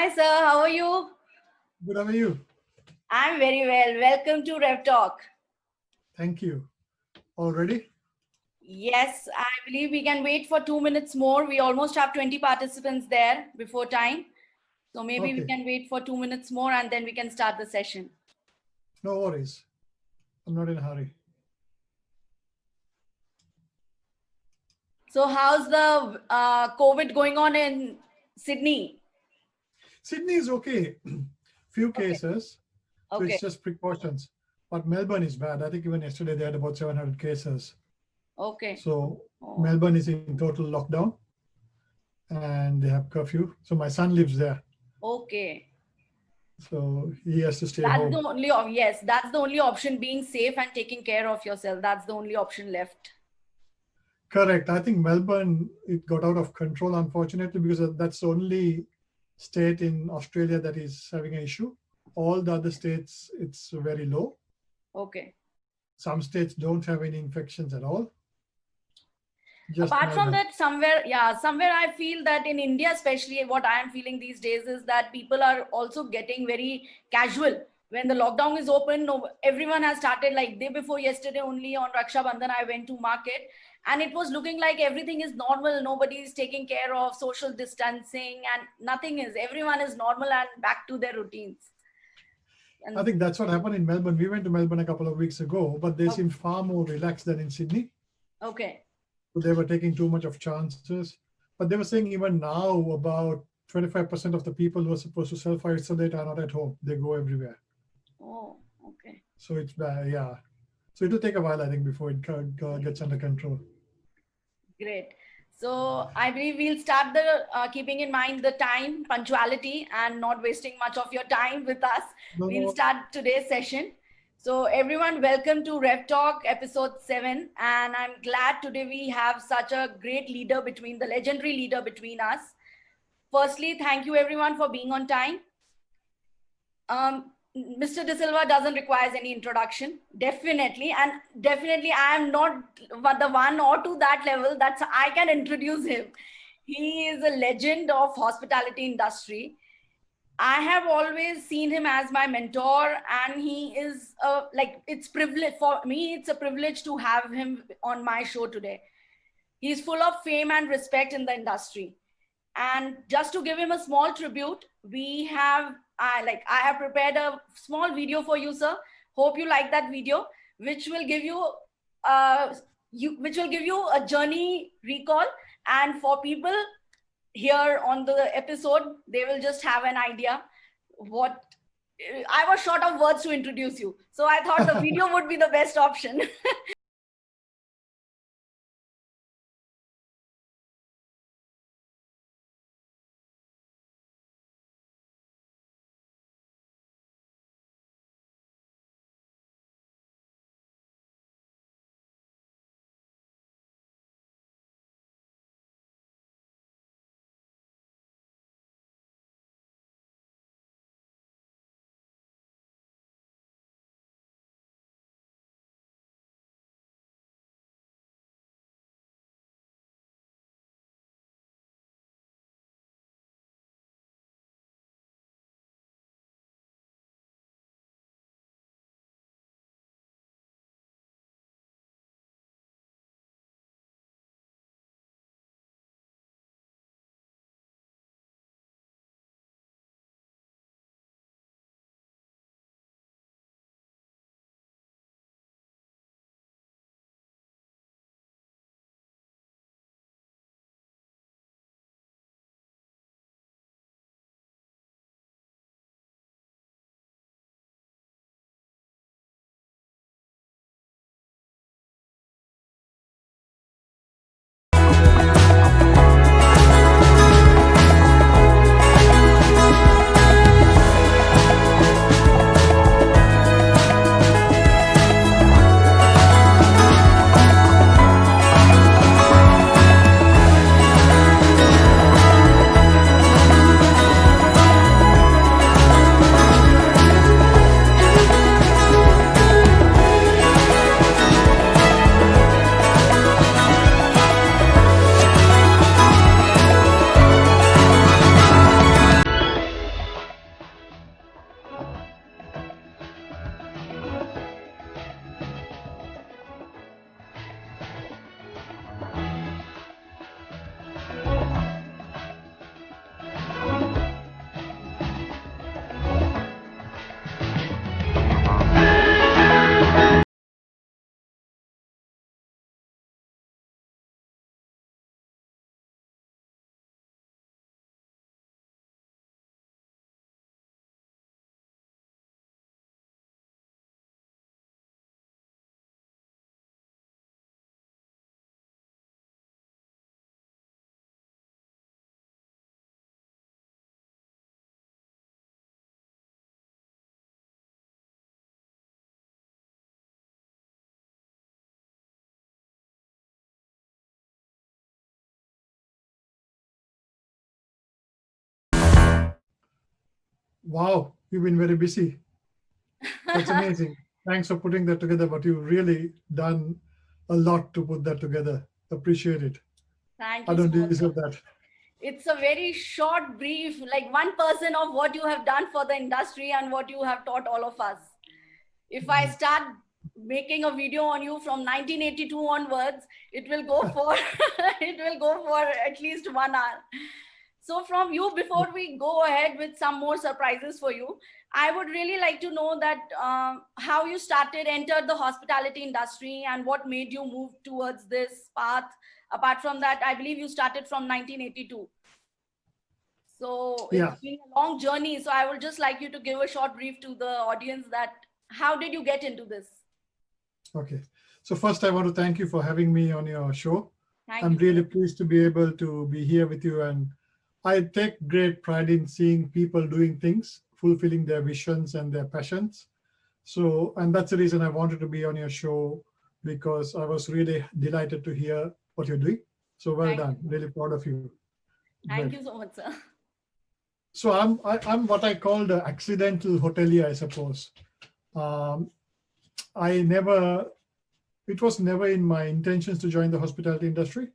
Hi, sir. How are you? Good, how are you? I'm very well. Welcome to REVtalk. Thank you. All ready? Yes, I believe we can wait for 2 minutes more. We almost have 20 participants there before time. So maybe we Okay, can wait for 2 minutes more and then we can start the session. no worries. I'm not in a hurry. So how's the COVID going on in Sydney? Sydney is okay. Few Okay. cases, so Okay. it's just precautions. But Melbourne is bad. I think even yesterday they had about 700 cases. Okay. So Oh, Melbourne is in total lockdown and they have curfew. So my son lives there. okay. So he has to stay That's the home. only, yes, that's the only option, being safe and taking care of yourself. That's the only option left. Correct. I think Melbourne, it got out of control, unfortunately, because that's the only state in Australia that is having an issue. All the other states, it's very low. Okay. Some states don't have any infections at all, just Apart from Melbourne. that, somewhere I feel that in India, especially, what I am feeling these days is that people are also getting very casual. When the lockdown is open, no, everyone has started, like day before yesterday only on Raksha Bandhan I went to market, and it was looking like everything is normal. Nobody is taking care of social distancing and nothing is, everyone is normal and back to their routines. I And think that's what happened in Melbourne. We went to Melbourne a couple of weeks ago, but they oh, seemed far more relaxed than in Sydney. okay. So they were taking too much of chances. But they were saying even now about 25% of the people who are supposed to self-isolate are not at home. They go everywhere. Oh, okay. So it's bad, yeah. So it'll take a while, I think, before it gets under control. Great. So I believe we'll start the keeping in mind the time, punctuality, and not wasting much of your time with us. We'll No, start today's session. So everyone, welcome to REVtalk episode 7. And I'm glad today we have such a great leader between, the legendary leader between us. Firstly, thank you everyone for being on time. Mr. De Silva doesn't require any introduction, definitely, and definitely I am not the one or to that level that's I can introduce him. He is a legend of hospitality industry. I have always seen him as my mentor, and he is like, it's privilege for me. It's a privilege to have him on my show today. He's full of fame and respect in the industry. And just to give him a small tribute, we have I have prepared a small video for you, sir. Hope you like that video, which will give you which will give you a journey recall. And for people here on the episode, they will just have an idea what I was short of words to introduce you. So I thought the video would be the best option. Wow, you've been very busy. That's amazing. Thanks for putting that together, but you've really done a lot to put that together. Appreciate it. Thank I you so don't much, sir. deserve that. It's a very short brief, like 1% of what you have done for the industry and what you have taught all of us. If I start making a video on you from 1982 onwards, it will go for it will go for at least 1 hour. So from you, before we go ahead with some more surprises for you, I would really like to know that how you started, entered the hospitality industry, and what made you move towards this path. Apart from that, I believe you started from 1982. So Yeah. it's been a long journey. So I would just like you to give a short brief to the audience that how did you get into this? Okay. So first, I want to thank you for having me on your show. Thank I'm you, sir. really pleased to be able to be here with you. And I take great pride in seeing people doing things, fulfilling their visions and their passions. So, and that's the reason I wanted to be on your show, because I was really delighted to hear what you're doing. So well Thank done. you, sir. Really proud of you. Thank Great. you so much, sir. So I'm what I call the accidental hotelier, I suppose. Um, I never, it was never in my intentions to join the hospitality industry.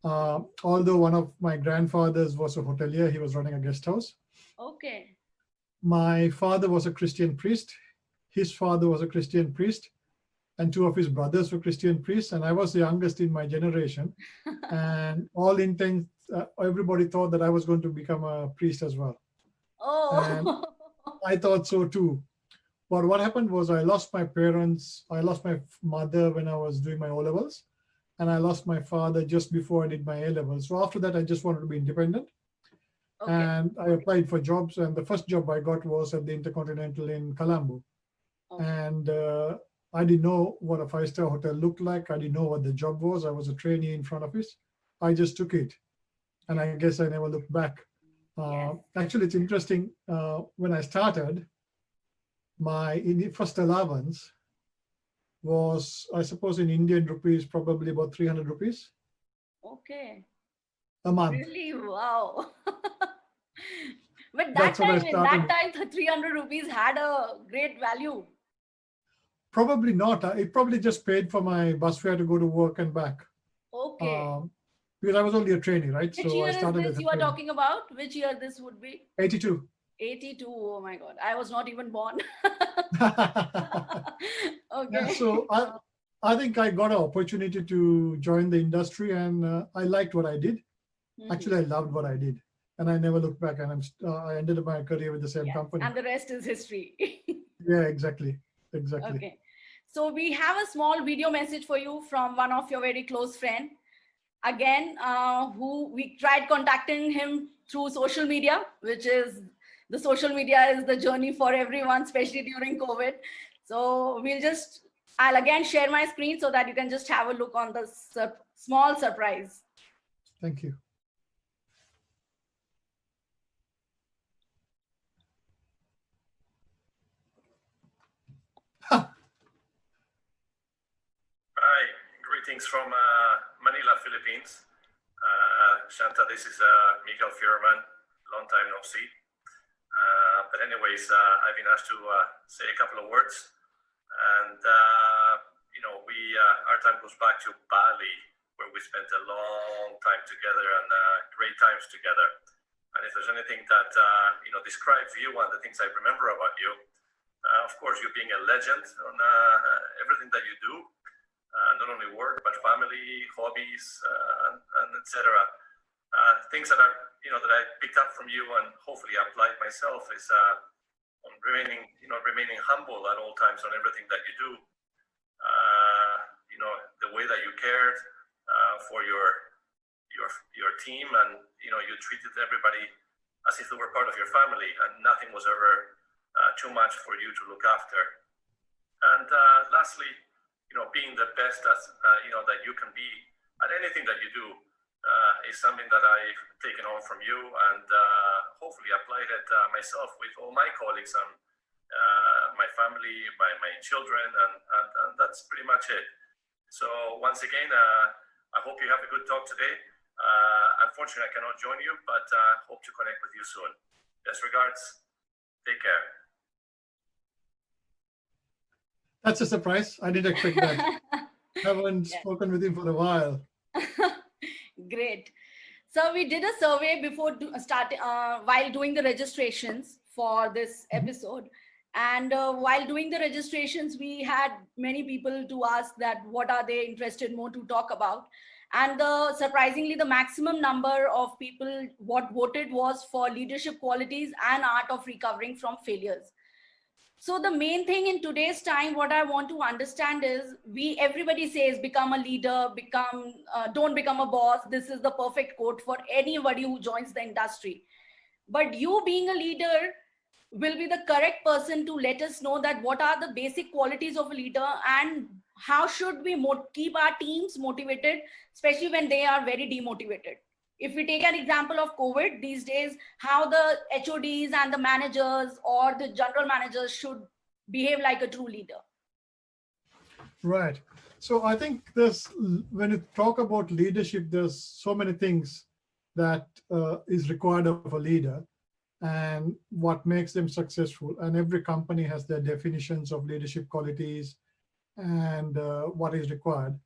Although one of my grandfathers was a hotelier, he was running a guest house. Okay. My father was a Christian priest. His father was a Christian priest, and two of his brothers were Christian priests. And I was the youngest in my generation. And all intents, everybody thought that I was going to become a priest as well. And Oh. I thought so too. But what happened was I lost my parents. I lost my mother when I was doing my O levels, and I lost my father just before I did my A levels. So after that, I just wanted to be independent. Okay. And I applied for jobs. And the first job I got was at the Intercontinental in Colombo. Okay. And I didn't know what a five-star hotel looked like. I didn't know what the job was. I was a trainee in front office. I just took it. And I guess I never looked back. Yes. Actually, it's interesting. When I started, my first allowance was, I suppose, in Indian rupees, probably about 300 rupees Okay. a month. Really? Wow. But That's what I in that started. time, the 300 rupees had a great value. Probably not. It probably just paid for my bus fare to go to work and back. Okay. Um, because I was only a trainee, right? Which So I year is started this as a you are trainee. talking about? Which year this would be? 82. 82. Oh my God. I was not even born. Yeah, Okay. so I think I got an opportunity to join the industry, and I liked what I did. Mhm. Actually, I loved what I did, and I never looked back. And I ended my career with the same Yes. company. And the rest is history. Yeah, exactly, exactly. Okay. So we have a small video message for you from one of your very close friend. Again, who we tried contacting him through social media, which is the social media is the journey for everyone, especially during COVID. So I'll again share my screen so that you can just have a look on the small surprise. Thank you. Hi, greetings from Manila, Philippines. Shantha, this is Miguel Fierman, long time no see. But anyways, I've been asked to say a couple of words. And, our time goes back to Bali, where we spent a long time together and great times together. And if there's anything that, describes you and the things I remember about you, of course, you being a legend on everything that you do. Not only work, but family, hobbies, and etc. Things that are, that I picked up from you and hopefully applied myself is on remaining humble at all times on everything that you do. The way that you cared for your team, and you treated everybody as if they were part of your family, and nothing was ever too much for you to look after. And lastly, being the best that you can be at anything that you do is something that I've taken on from you, and hopefully applied it myself with all my colleagues and my family, my children, and that's pretty much it. So once again, I hope you have a good talk today. Unfortunately, I cannot join you, but hope to connect with you soon. Best regards. Take care. That's a surprise. I didn't expect that. Haven't spoken with him for a while. Great. So we did a survey before starting, while doing the registrations for this episode. And while doing the registrations, we had many people to ask that what are they interested more to talk about. And surprisingly, the maximum number of people what voted was for leadership qualities and art of recovering from failures. So the main thing in today's time, what I want to understand is everybody says become a leader, don't become a boss. This is the perfect quote for anybody who joins the industry. But you being a leader will be the correct person to let us know that what are the basic qualities of a leader and how should we keep our teams motivated, especially when they are very demotivated. If we take an example of COVID these days, how the HODs and the managers or the general managers should behave like a true leader. Right. So I think when you talk about leadership, there's so many things that is required of a leader and what makes them successful. And every company has their definitions of leadership qualities and what is required.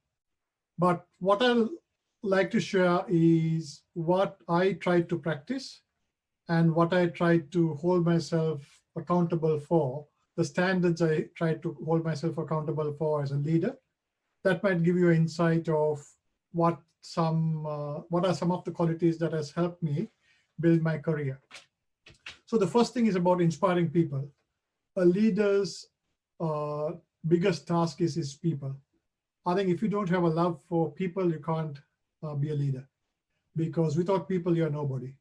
But what I'll like to share is what I try to practice and what I try to hold myself accountable for, the standards I try to hold myself accountable for as a leader. That might give you an insight of what are some of the qualities that has helped me build my career. So the first thing is about inspiring people. A leader's biggest task is his people. I think if you don't have a love for people, you can't be a leader, because without people, you're nobody.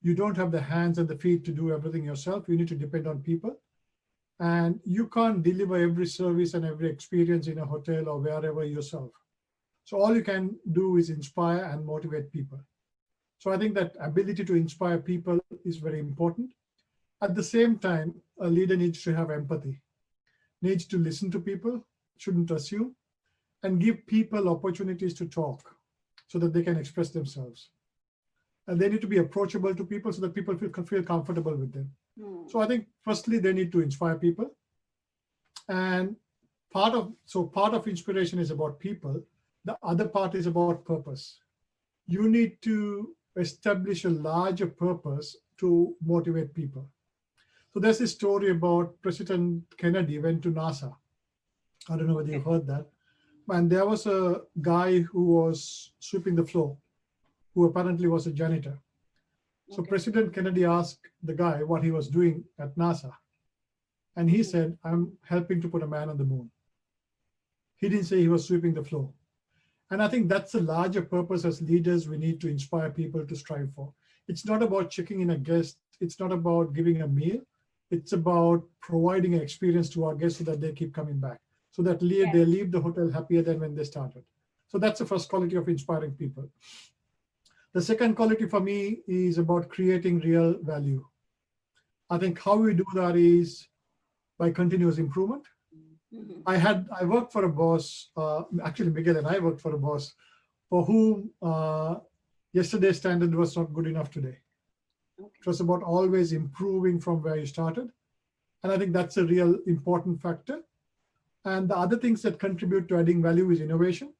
You don't have the hands and the feet to do everything yourself. You need to depend on people. And you can't deliver every service and every experience in a hotel or wherever yourself. So all you can do is inspire and motivate people. So I think that ability to inspire people is very important. At the same time, a leader needs to have empathy, needs to listen to people, shouldn't assume, and give people opportunities to talk so that they can express themselves. And they need to be approachable to people so that people feel comfortable with them. So I think firstly, they need to inspire people. And part of inspiration is about people. The other part is about purpose. You need to establish a larger purpose to motivate people. So there's this story about President Kennedy went to NASA. I don't know whether you've heard that. And there was a guy who was sweeping the floor, who apparently was a janitor. So President Kennedy asked the guy what he was doing at NASA. And he said, I'm helping to put a man on the moon. He didn't say he was sweeping the floor. And I think that's a larger purpose as leaders we need to inspire people to strive for. It's not about checking in a guest. It's not about giving a meal. It's about providing an experience to our guests so that they keep coming back, so that they leave the hotel happier than when they started. So that's the first quality of inspiring people. The second quality for me is about creating real value. I think how we do that is by continuous improvement. I worked for a boss, actually Miguel and I worked for a boss for whom yesterday's standard was not good enough today. It was about always improving from where you started. And I think that's a real important factor. And the other things that contribute to adding value is innovation.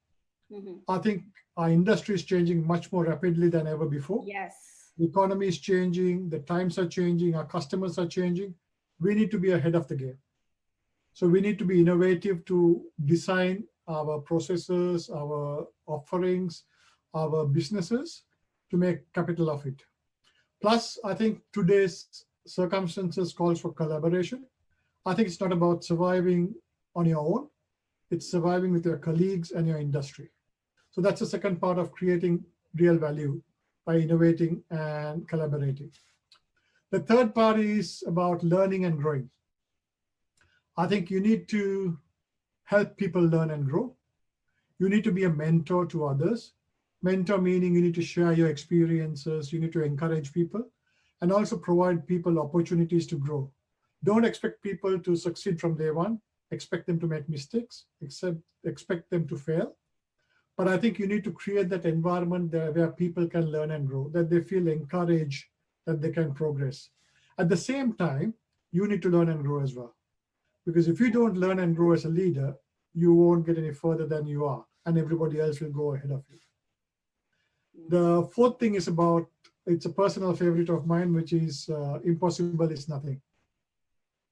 I think our industry is changing much more rapidly than ever before. Yes. The economy is changing, the times are changing, our customers are changing. We need to be ahead of the game. So we need to be innovative to design our processes, our offerings, our businesses to make capital of it. Plus, I think today's circumstances calls for collaboration. I think it's not about surviving on your own. It's surviving with your colleagues and your industry. So that's the second part of creating real value by innovating and collaborating. The third part is about learning and growing. I think you need to help people learn and grow. You need to be a mentor to others. Mentor meaning you need to share your experiences, you need to encourage people, and also provide people opportunities to grow. Don't expect people to succeed from day one. Expect them to make mistakes, expect them to fail. But I think you need to create that environment there where people can learn and grow, that they feel encouraged, that they can progress. At the same time, you need to learn and grow as well. Because if you don't learn and grow as a leader, you won't get any further than you are, and everybody else will go ahead of you. The fourth thing is about, it's a personal favorite of mine, which is impossible is nothing.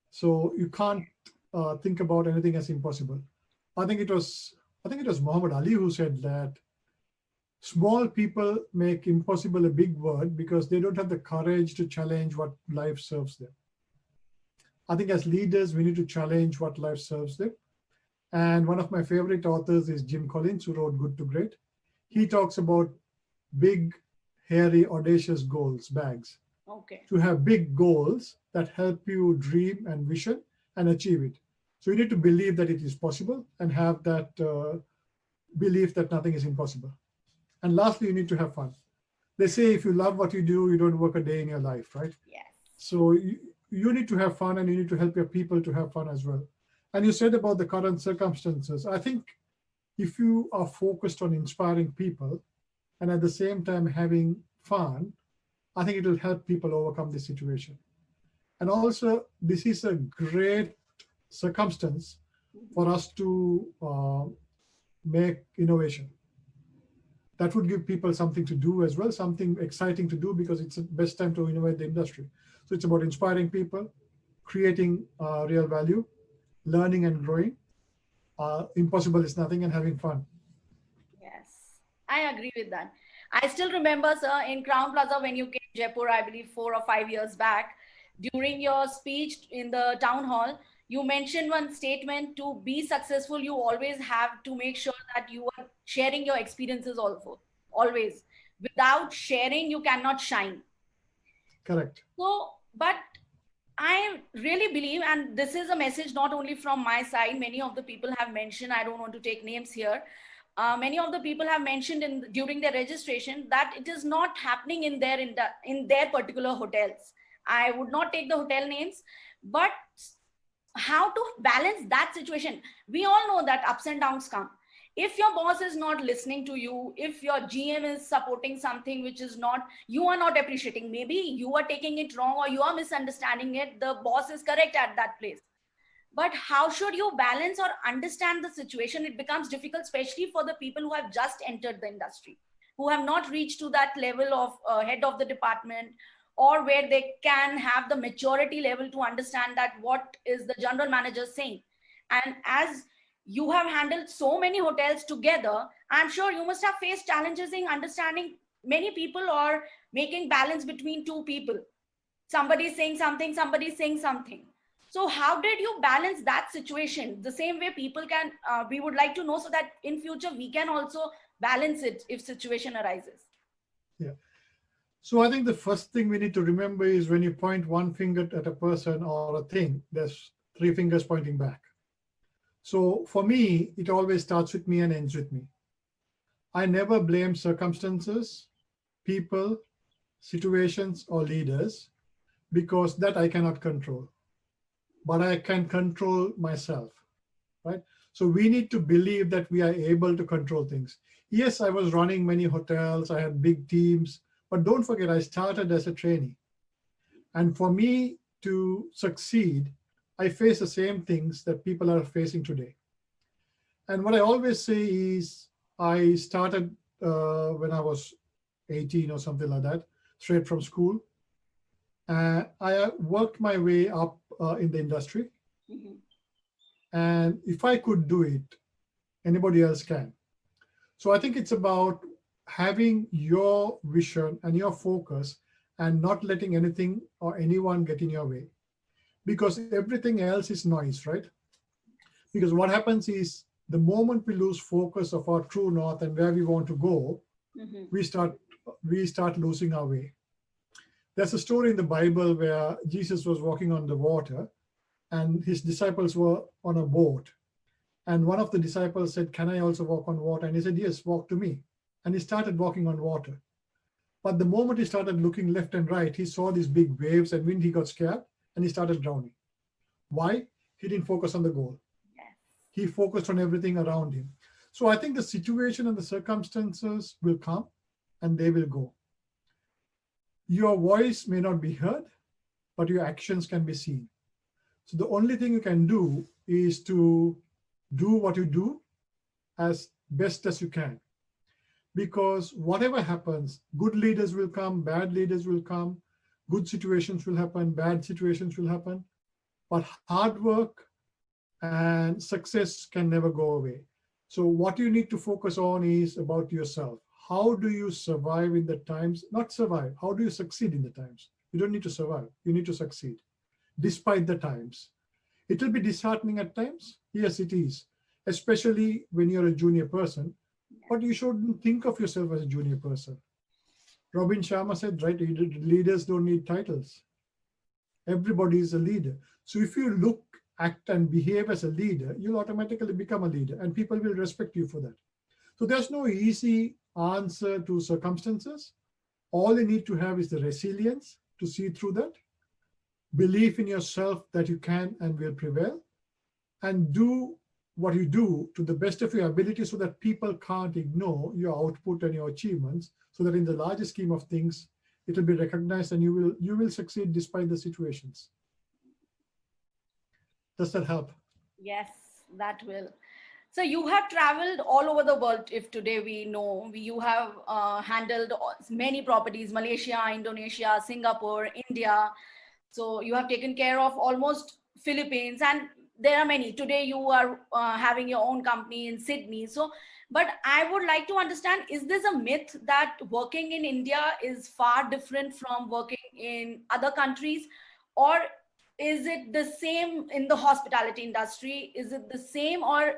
So you can't think about anything as impossible. I think it was Muhammad Ali who said that small people make impossible a big word because they don't have the courage to challenge what life serves them. I think as leaders, we need to challenge what life serves them. And one of my favorite authors is Jim Collins, who wrote Good to Great. He talks about big, hairy, audacious goals, bags. Okay. To have big goals that help you dream and vision and achieve it. So you need to believe that it is possible and have that belief that nothing is impossible. And lastly, you need to have fun. They say if you love what you do, you don't work a day in your life, right? Yes. So you need to have fun, and you need to help your people to have fun as well. And you said about the current circumstances. I think if you are focused on inspiring people and at the same time having fun, I think it will help people overcome this situation. And also, this is a great circumstance for us to make innovation. That would give people something to do as well, something exciting to do, because it's the best time to innovate the industry. So it's about inspiring people, creating real value, learning and growing. Impossible is nothing, and having fun. Yes, I agree with that. I still remember, sir, in Crown Plaza when you came to Jaipur, I believe 4 or 5 years back, during your speech in the town hall, you mentioned one statement: to be successful, you always have to make sure that you are sharing your experiences also, always. Without sharing, you cannot shine. Correct. So, but I really believe, and this is a message not only from my side, many of the people have mentioned, I don't want to take names here. Many of the people have mentioned during their registration that it is not happening in their particular hotels. I would not take the hotel names, but how to balance that situation. We all know that ups and downs come. If your boss is not listening to you, if your GM is supporting something which is not, you are not appreciating, maybe you are taking it wrong or you are misunderstanding it, the boss is correct at that place. But how should you balance or understand the situation? It becomes difficult, especially for the people who have just entered the industry, who have not reached to that level of head of the department, or where they can have the maturity level to understand that what is the general manager saying. And as you have handled so many hotels together, I'm sure you must have faced challenges in understanding many people or making balance between two people. Somebody is saying something, somebody is saying something. So how did you balance that situation? The same way people can, we would like to know, so that in future we can also balance it if situation arises. Yeah. So I think the first thing we need to remember is when you point one finger at a person or a thing, there's three fingers pointing back. So for me, it always starts with me and ends with me. I never blame circumstances, people, situations, or leaders, because that I cannot control. But I can control myself, right? So we need to believe that we are able to control things. Yes, I was running many hotels, I had big teams, but don't forget, I started as a trainee. And for me to succeed, I face the same things that people are facing today. And what I always say is, I started when I was 18 or something like that, straight from school. I worked my way up in the industry. Mm-hmm. And if I could do it, anybody else can. So I think it's about having your vision and your focus and not letting anything or anyone get in your way, because everything else is noise, right? Because what happens is, the moment we lose focus of our true north and where we want to go, Mm-hmm. we start losing our way. There's a story in the Bible where Jesus was walking on the water and his disciples were on a boat. And one of the disciples said, "Can I also walk on water?" And he said, "Yes, walk to me." And he started walking on water. But the moment he started looking left and right, he saw these big waves and wind. He got scared and he started drowning. Why? He didn't focus on the goal. Yes. He focused on everything around him. So I think the situation and the circumstances will come and they will go. Your voice may not be heard, but your actions can be seen. So the only thing you can do is to do what you do as best as you can. Because whatever happens, good leaders will come, bad leaders will come, good situations will happen, bad situations will happen. But hard work and success can never go away. So what you need to focus on is about yourself. How do you survive in the times? Not survive. How do you succeed in the times? You don't need to survive. You need to succeed despite the times. It will be disheartening at times. Yes, it is, especially when you're a junior person. But you shouldn't think of yourself as a junior person. Robin Sharma said, right, leaders don't need titles. Everybody is a leader. So if you look, act, and behave as a leader, you'll automatically become a leader, and people will respect you for that. So there's no easy answer to circumstances. All you need to have is the resilience to see through that, belief in yourself that you can and will prevail, and do what you do to the best of your ability so that people can't ignore your output and your achievements, so that in the larger scheme of things, it will be recognized and you will succeed despite the situations. Does that help? Yes, that will. So you have traveled all over the world. If today we know, you have handled many properties, Malaysia, Indonesia, Singapore, India. So you have taken care of almost Philippines, and there are many. Today you are having your own company in Sydney. So, but I would like to understand, is this a myth that working in India is far different from working in other countries? Or is it the same in the hospitality industry? Is it the same, or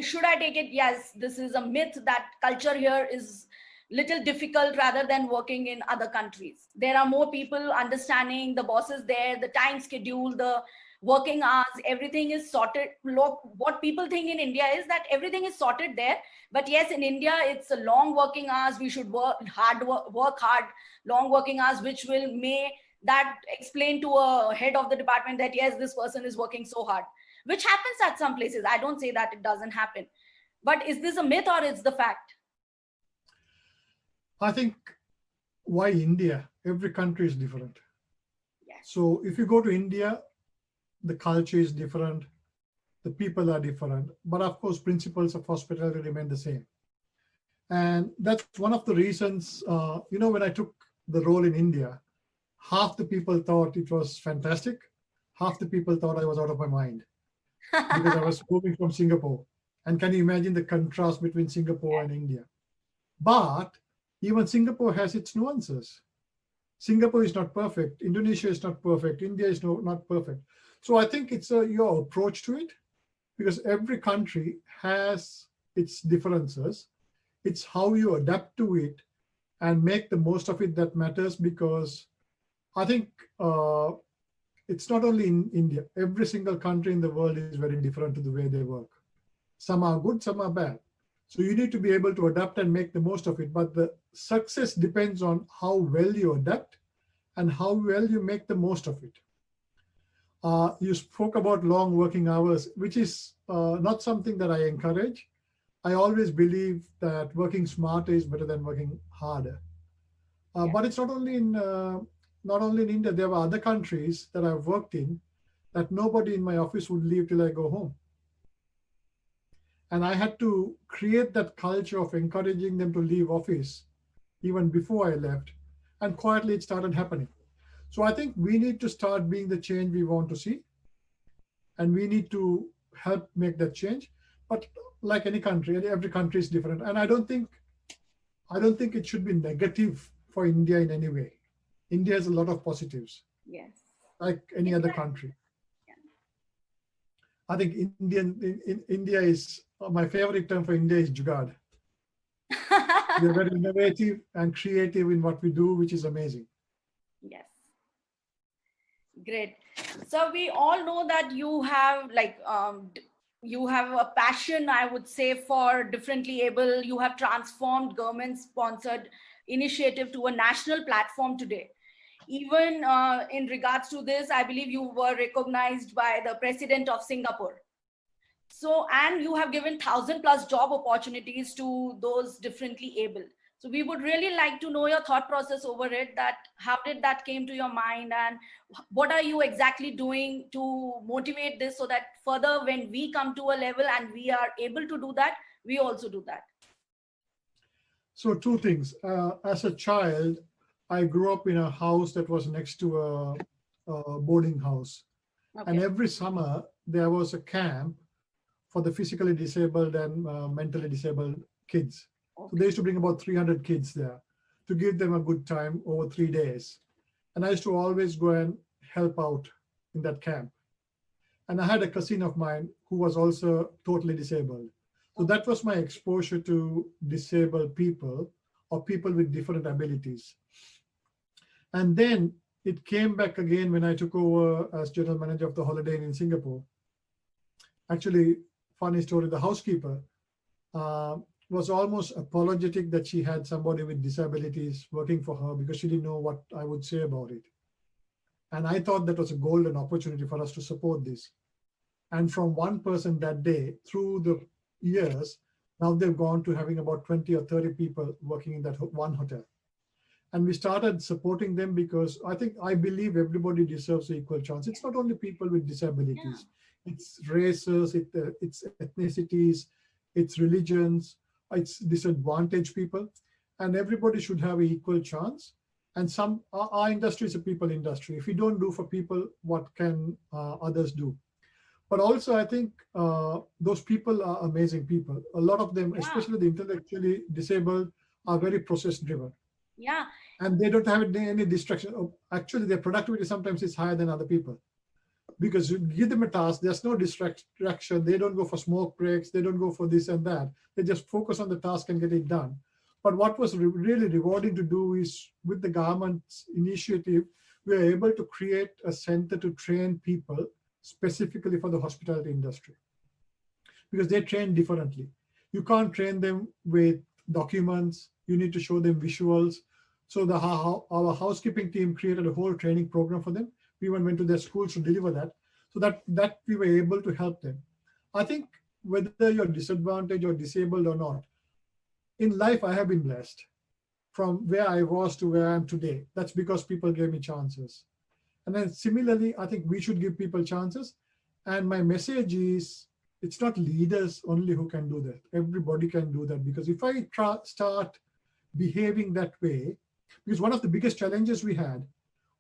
should I take it, yes, this is a myth that culture here is little difficult rather than working in other countries? There are more people understanding, the bosses there, the time schedule, the working hours, everything is sorted. Look, what people think in India is that everything is sorted there. But yes, in India, it's a long working hours. We should work hard, long working hours, which will may that explain to a head of the department that yes, this person is working so hard, which happens at some places. I don't say that it doesn't happen. But is this a myth or it's the fact? I think, why India? Every country is different. Yes. So if you go to India, the culture is different, the people are different, but of course, principles of hospitality remain the same. And that's one of the reasons, when I took the role in India, half the people thought it was fantastic, half the people thought I was out of my mind because I was moving from Singapore. And can you imagine the contrast between Singapore and India? But even Singapore has its nuances. Singapore is not perfect. Indonesia is not perfect. India is not perfect. So I think it's your approach to it, because every country has its differences. It's how you adapt to it and make the most of it that matters, because I think it's not only in India. Every single country in the world is very different to the way they work. Some are good, some are bad. So you need to be able to adapt and make the most of it. But the success depends on how well you adapt and how well you make the most of it. You spoke about long working hours, which is not something that I encourage. I always believe that working smarter is better than working harder. But it's not only in India. There were other countries that I've worked in that nobody in my office would leave till I go home. And I had to create that culture of encouraging them to leave office even before I left. And quietly it started happening. So I think we need to start being the change we want to see. And we need to help make that change. But like any country, every country is different. And I don't think it should be negative for India in any way. India has a lot of positives. Yes. Like any other country. Yeah. I think India is, my favorite term for India is jugaad. We're very innovative and creative in what we do, which is amazing. Yes. Great. So we all know that you have you have a passion, I would say, for differently able. You have transformed government-sponsored initiative to a national platform today. Even in regards to this, I believe you were recognized by the president of Singapore. So, and you have given 1,000+ job opportunities to those differently able. So we would really like to know your thought process over it, that how did that came to your mind, and what are you exactly doing to motivate this, so that further when we come to a level and we are able to do that, we also do that. So two things. As a child, I grew up in a house that was next to a boarding house. Okay. And every summer, there was a camp for the physically disabled and mentally disabled kids. Okay. So they used to bring about 300 kids there to give them a good time over 3 days. And I used to always go and help out in that camp. And I had a cousin of mine who was also totally disabled. So that was my exposure to disabled people or people with different abilities. And then it came back again when I took over as general manager of the Holiday Inn in Singapore. Actually, funny story, the housekeeper was almost apologetic that she had somebody with disabilities working for her because she didn't know what I would say about it. And I thought that was a golden opportunity for us to support this. And from one person that day, through the years, now they've gone to having about 20 or 30 people working in that one hotel. And we started supporting them because I believe everybody deserves an equal chance. It's not only people with disabilities, it's races, it's ethnicities, it's religions, it's disadvantaged people, and everybody should have an equal chance. And our industry is a people industry. If we don't do for people, what can others do? But also, I think those people are amazing people. A lot of them, especially the intellectually disabled, are very process driven. Yeah. And they don't have any distraction. Actually, their productivity sometimes is higher than other people. Because you give them a task, there's no distraction. They don't go for smoke breaks. They don't go for this and that. They just focus on the task and get it done. But what was really rewarding to do is, with the government's initiative, we were able to create a center to train people specifically for the hospitality industry, because they train differently. You can't train them with documents. You need to show them visuals. So our housekeeping team created a whole training program for them. We even went to their schools to deliver that, so that we were able to help them. I think whether you're disadvantaged or disabled or not, in life I have been blessed from where I was to where I am today. That's because people gave me chances. And then similarly, I think we should give people chances. And my message is, it's not leaders only who can do that. Everybody can do that. Because if I start behaving that way, because one of the biggest challenges we had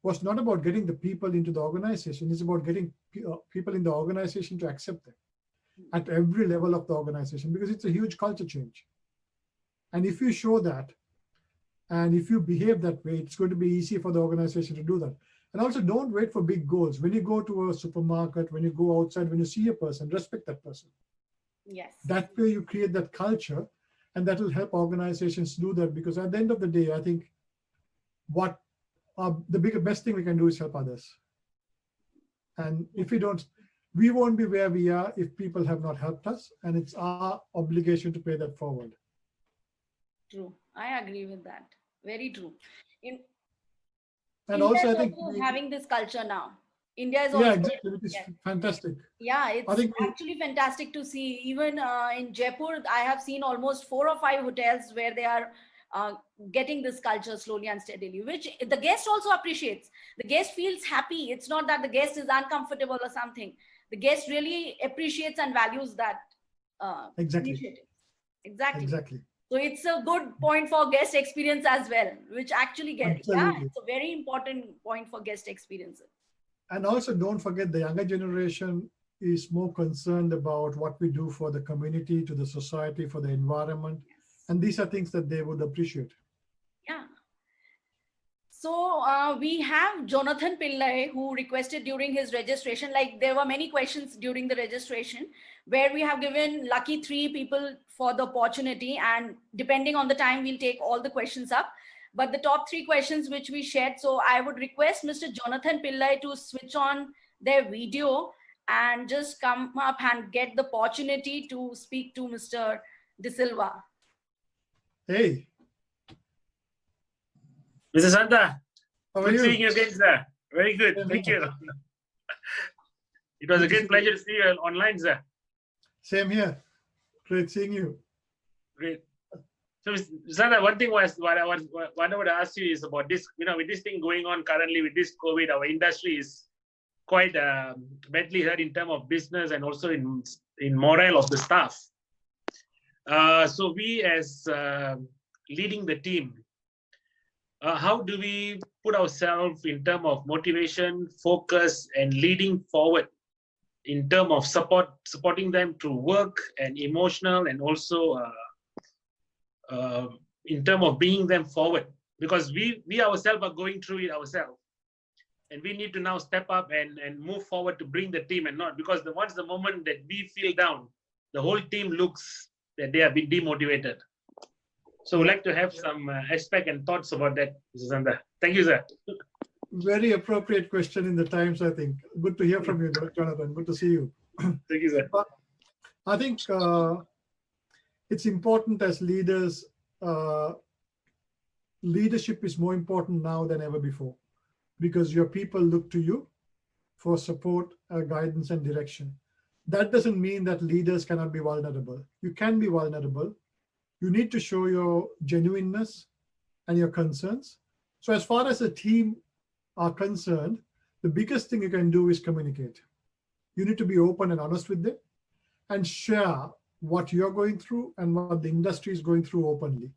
was not about getting the people into the organization, it's about getting people in the organization to accept them at every level of the organization, because it's a huge culture change. And if you show that, and if you behave that way, it's going to be easy for the organization to do that. And also, don't wait for big goals. When you go to a supermarket, when you go outside, when you see a person, respect that person. Yes. That way you create that culture, and that will help organizations do that. Because at the end of the day, I think the best thing we can do is help others. And if we don't, we won't be where we are if people have not helped us. And it's our obligation to pay that forward. True. I agree with that. Very true. And India also, is I think having this culture now. India is also, exactly, which is fantastic. Yeah, it's actually fantastic to see. Even in Jaipur, I have seen almost 4 or 5 hotels where they are getting this culture slowly and steadily, which the guest also appreciates. The guest feels happy. It's not that the guest is uncomfortable or something. The guest really appreciates and values that initiative. Exactly. So it's a good point for guest experience as well, which actually it's a very important point for guest experiences. And also, don't forget, the younger generation is more concerned about what we do for the community, to the society, for the environment. And these are things that they would appreciate. Yeah. So we have Jonathan Pillai, who requested during his registration, like there were many questions during the registration, where we have given lucky 3 people for the opportunity, and depending on the time, we'll take all the questions up. But the top 3 questions which we shared, so I would request Mr. Jonathan Pillai to switch on their video and just come up and get the opportunity to speak to Mr. De Silva. Hey. Mr. Shantha, how are you? Good seeing you again, sir. Very good. Thank you. It was a great pleasure to see you online, sir. Same here. Great seeing you. Great. So, Shantha, one thing was what I would ask you is about this. With this thing going on currently with this COVID, our industry is quite badly hurt in terms of business and also in morale of the staff. So we as leading the team, how do we put ourselves in terms of motivation, focus, and leading forward in terms of supporting them through work and emotional, and also in terms of bringing them forward? Because we ourselves are going through it ourselves, and we need to now step up and move forward to bring the team, and not because once the moment that we feel down, the whole team looks that they have been demotivated. So we'd like to have some aspect and thoughts about that, Mr. Shantha. Thank you, sir. Very appropriate question in the times, I think. Good to hear from you, Jonathan. Good to see you. Thank you, sir. But I think it's important as leaders. Leadership is more important now than ever before, because your people look to you for support, guidance, and direction. That doesn't mean that leaders cannot be vulnerable. You can be vulnerable. You need to show your genuineness and your concerns. So as far as a team are concerned, the biggest thing you can do is communicate. You need to be open and honest with them and share what you're going through and what the industry is going through openly,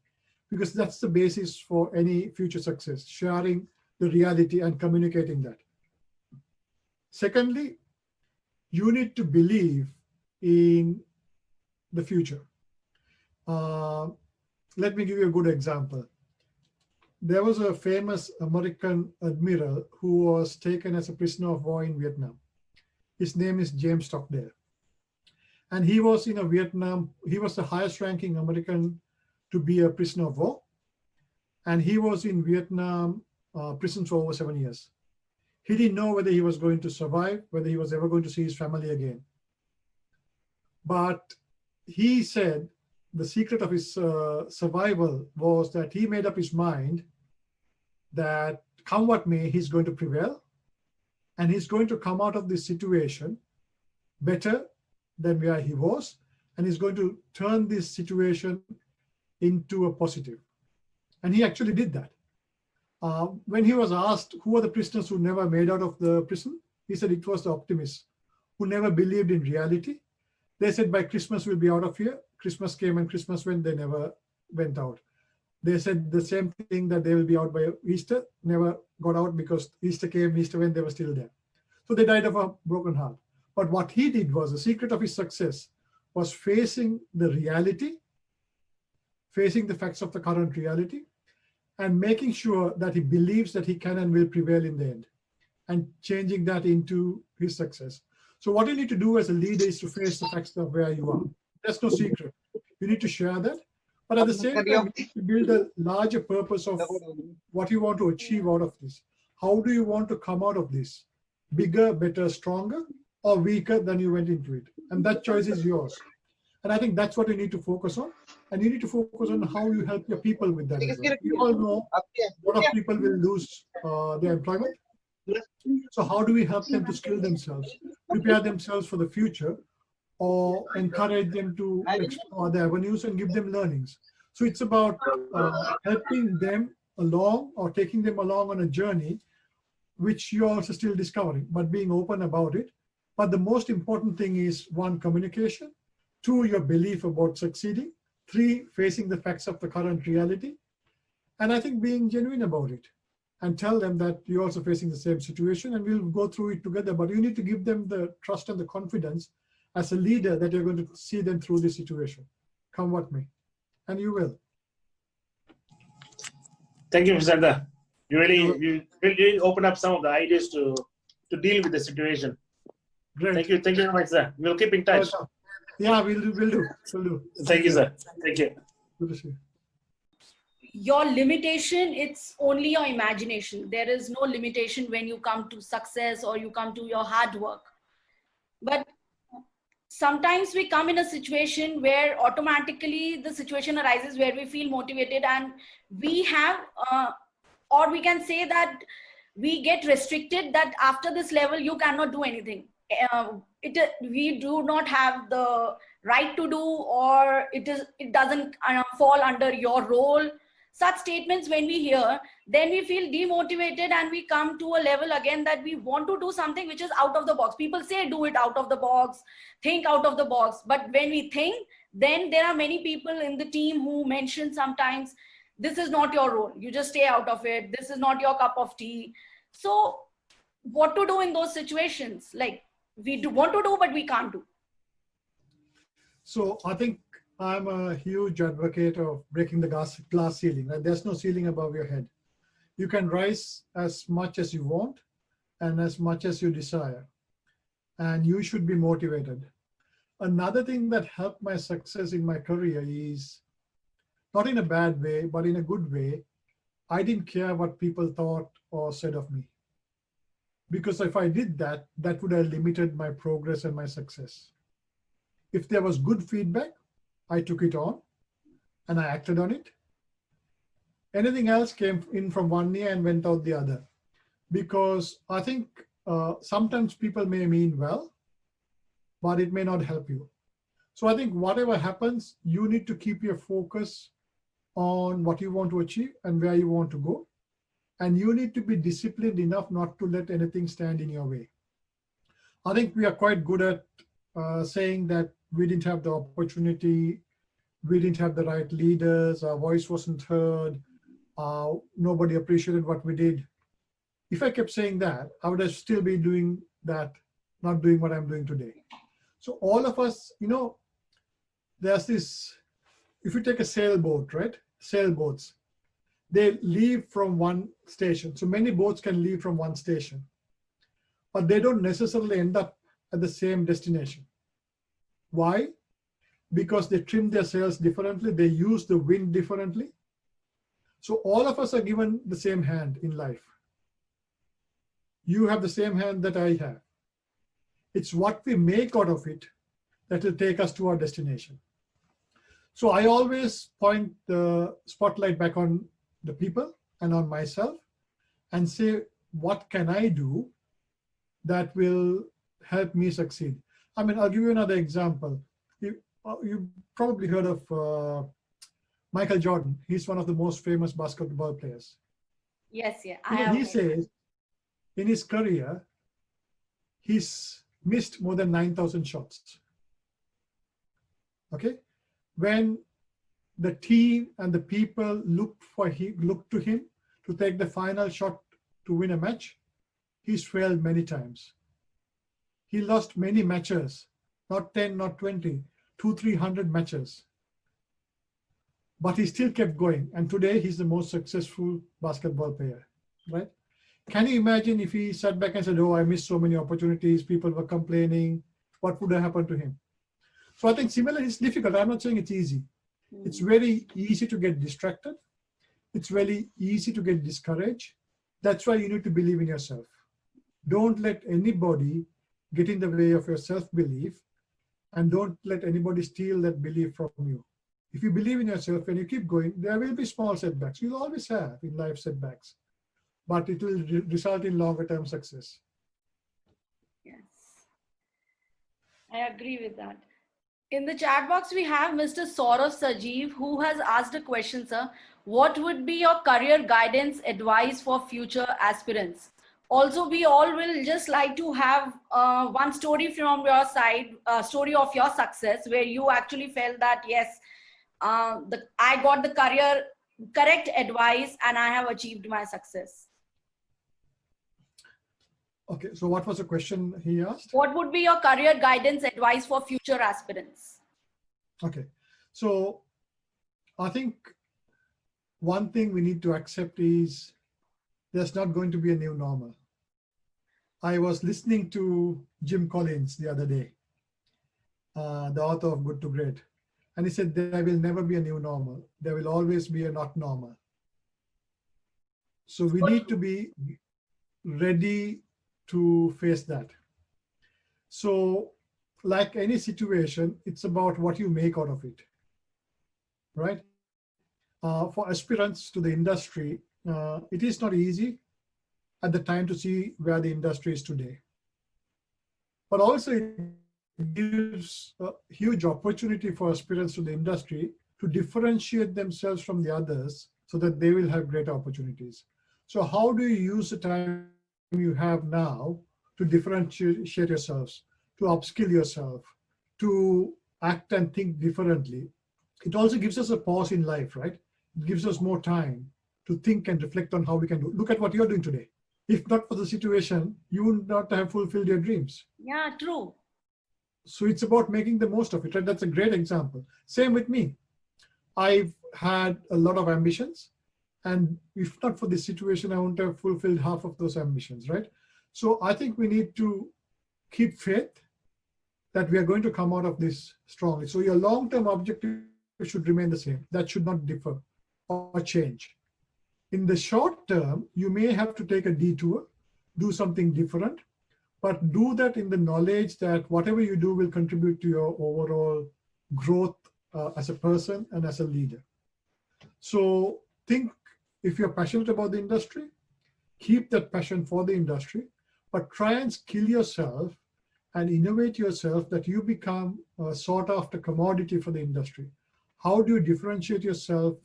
because that's the basis for any future success, sharing the reality and communicating that. Secondly, you need to believe in the future. Let me give you a good example. There was a famous American admiral who was taken as a prisoner of war in Vietnam. His name is James Stockdale. And he was in Vietnam. He was the highest ranking American to be a prisoner of war. And he was in Vietnam prison for over 7 years. He didn't know whether he was going to survive, whether he was ever going to see his family again. But he said the secret of his survival was that he made up his mind that come what may, he's going to prevail, and he's going to come out of this situation better than where he was, and he's going to turn this situation into a positive. And he actually did that. When he was asked who were the prisoners who never made out of the prison, he said it was the optimists who never believed in reality. They said by Christmas we'll be out of here. Christmas came and Christmas went, they never went out. They said the same thing, that they will be out by Easter, never got out because Easter came, Easter went, they were still there. So they died of a broken heart. But what he did was, the secret of his success was facing the reality, facing the facts of the current reality, and making sure that he believes that he can and will prevail in the end, and changing that into his success. So what you need to do as a leader is to face the facts of where you are. There's no secret. You need to share that. But at the same time, you need to build a larger purpose of what you want to achieve out of this. How do you want to come out of this? Bigger, better, stronger, or weaker than you went into it? And that choice is yours. And I think that's what you need to focus on. And you need to focus on how you help your people with that as well. We all know a lot of people will lose their employment. So how do we help them to skill themselves, prepare themselves for the future, or encourage them to explore other avenues and give them learnings? So it's about helping them along, or taking them along on a journey which you're also still discovering, but being open about it. But the most important thing is, 1, communication, 2, your belief about succeeding, 3, facing the facts of the current reality, and I think being genuine about it, and tell them that you're also facing the same situation and we'll go through it together. But you need to give them the trust and the confidence as a leader that you're going to see them through this situation, come what may, and you will. Thank you, Mr. Shantha. You really open up some of the ideas to deal with the situation. Great. Thank you very much, sir. We'll keep in touch. Yeah, we'll do. Thank you, sir. Thank you. Good to see you. Your limitation, it's only your imagination. There is no limitation when you come to success or you come to your hard work. But sometimes we come in a situation where automatically the situation arises where we feel motivated, and we have, or we can say that we get restricted, that after this level, you cannot do anything. We do not have the right to do, or it doesn't fall under your role. Such statements when we hear, then we feel demotivated and we come to a level again that we want to do something which is out of the box. People say do it out of the box, think out of the box, but when we think, then there are many people in the team who mention sometimes, this is not your role, you just stay out of it, this is not your cup of tea. So what to do in those situations? Like, we do want to do but we can't do. So I think I'm a huge advocate of breaking the glass ceiling. Right? There's no ceiling above your head. You can rise as much as you want and as much as you desire. And you should be motivated. Another thing that helped my success in my career is, not in a bad way, but in a good way, I didn't care what people thought or said of me. Because if I did that, that would have limited my progress and my success. If there was good feedback, I took it on and I acted on it. Anything else came in from one ear and went out the other. Because I think sometimes people may mean well, but it may not help you. So I think whatever happens, you need to keep your focus on what you want to achieve and where you want to go. And you need to be disciplined enough not to let anything stand in your way. I think we are quite good at saying that we didn't have the opportunity, we didn't have the right leaders, our voice wasn't heard, nobody appreciated what we did. If I kept saying that, I would have still been doing that, not doing what I'm doing today. So all of us, you know, there's this, if you take a sailboat, right? Sailboats, they leave from one station. So many boats can leave from one station, but they don't necessarily end up at the same destination. Why? Because they trim their sails differently, they use the wind differently. So all of us are given the same hand in life. You have the same hand that I have. It's what we make out of it that will take us to our destination. So I always point the spotlight back on the people and on myself and say, what can I do that will help me succeed? I mean, I'll give you another example. You probably heard of Michael Jordan. He's one of the most famous basketball players. Yes, yeah. He says in his career, he's missed more than 9,000 shots. Okay? When the team and the people looked to him to take the final shot to win a match, he's failed many times. He lost many matches, not 10, not 20, 200-300 matches. But he still kept going. And today he's the most successful basketball player, right? Can you imagine if he sat back and said, oh, I missed so many opportunities, people were complaining, what would have happened to him? So I think similarly, it's difficult. I'm not saying it's easy. It's very easy to get distracted. It's very easy to get discouraged. That's why you need to believe in yourself. Don't let anybody get in the way of your self-belief, and don't let anybody steal that belief from you. If you believe in yourself and you keep going, there will be small setbacks. You'll always have in life setbacks, but it will result in longer term success. Yes, I agree with that. In the chat box, we have Mr. Saurav Sajeev, who has asked a question, sir. What would be your career guidance advice for future aspirants? Also, we all will just like to have one story from your side, a story of your success, where you actually felt that, yes, I got the career correct advice and I have achieved my success. Okay, so what was the question he asked? What would be your career guidance advice for future aspirants? Okay, so I think one thing we need to accept is there's not going to be a new normal. I was listening to Jim Collins the other day, the author of Good to Great, and he said there will never be a new normal. There will always be a not normal. So we need to be ready to face that. So like any situation, it's about what you make out of it, right? For aspirants to the industry, it is not easy at the time to see where the industry is today. But also it gives a huge opportunity for aspirants to the industry to differentiate themselves from the others so that they will have greater opportunities. So how do you use the time you have now to differentiate yourselves, to upskill yourself, to act and think differently? It also gives us a pause in life, right? It gives us more time to think and reflect on how we can do. Look at what you're doing today. If not for the situation, you would not have fulfilled your dreams. Yeah, true. So it's about making the most of it, right? That's a great example. Same with me. I've had a lot of ambitions, and if not for this situation, I wouldn't have fulfilled half of those ambitions, right? So I think we need to keep faith that we are going to come out of this strongly. So your long-term objective should remain the same. That should not differ or change. In the short term, you may have to take a detour, do something different, but do that in the knowledge that whatever you do will contribute to your overall growth as a person and as a leader. So think, if you're passionate about the industry, keep that passion for the industry, but try and skill yourself and innovate yourself that you become a sought after commodity for the industry. How do you differentiate yourself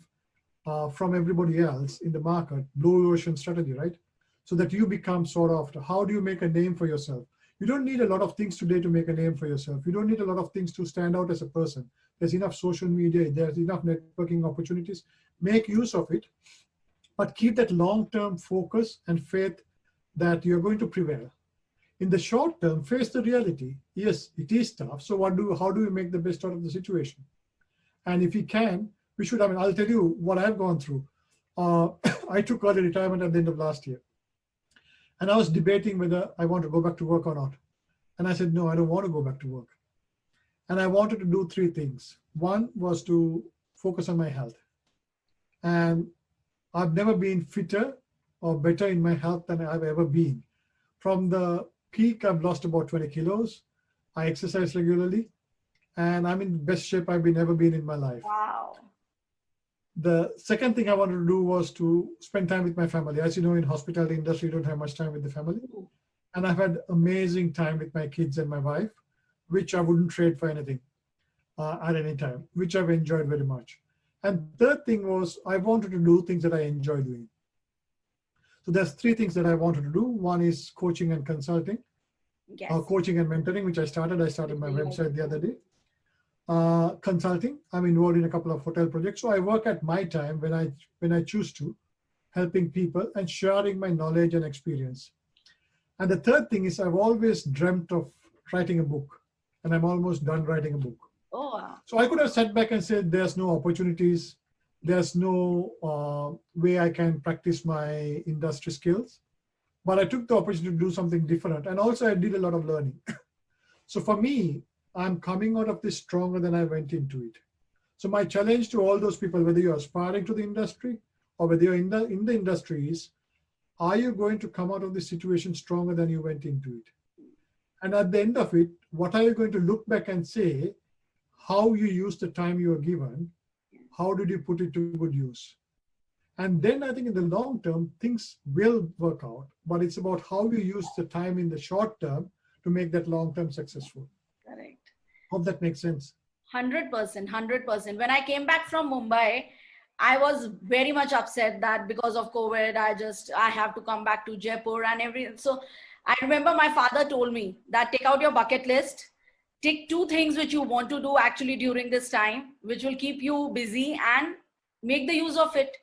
from everybody else in the market? Blue ocean strategy, right? So that you become sought after. How do you make a name for yourself? You don't need a lot of things today to make a name for yourself. You don't need a lot of things to stand out as a person. There's enough social media, there's enough networking opportunities. Make use of it, but keep that long-term focus and faith that you're going to prevail. In the short term, face the reality. Yes, it is tough. So how do we make the best out of the situation? And if we can, we should, I'll tell you what I've gone through. I took early retirement at the end of last year. And I was debating whether I want to go back to work or not. And I said, no, I don't want to go back to work. And I wanted to do three things. One was to focus on my health. And I've never been fitter or better in my health than I've ever been. From the peak, I've lost about 20 kilos. I exercise regularly, and I'm in the best shape I've ever been in my life. Wow. The second thing I wanted to do was to spend time with my family. As you know, in hospitality industry, you don't have much time with the family. And I've had amazing time with my kids and my wife, which I wouldn't trade for anything at any time, which I've enjoyed very much. And third thing was I wanted to do things that I enjoy doing. So there's three things that I wanted to do. One is coaching and consulting, Yes. coaching and mentoring, which I started my website the other day. Consulting, I'm involved in a couple of hotel projects. So I work at my time when I choose to, helping people and sharing my knowledge and experience. And the third thing is I've always dreamt of writing a book, and I'm almost done writing a book. Oh, wow. So I could have sat back and said, there's no opportunities. There's no way I can practice my industry skills. But I took the opportunity to do something different. And also I did a lot of learning. So for me, I'm coming out of this stronger than I went into it. So my challenge to all those people, whether you're aspiring to the industry or whether you're in the industry, is, are you going to come out of this situation stronger than you went into it? And at the end of it, what are you going to look back and say, how you used the time you were given? How did you put it to good use? And then I think in the long term, things will work out, but it's about how you use the time in the short term to make that long term successful. Correct. Hope that makes sense. 100%, 100%. When I came back from Mumbai, I was very much upset that because of COVID, I have to come back to Jaipur and everything. So I remember my father told me that take out your bucket list, take two things which you want to do actually during this time, which will keep you busy, and make the use of it.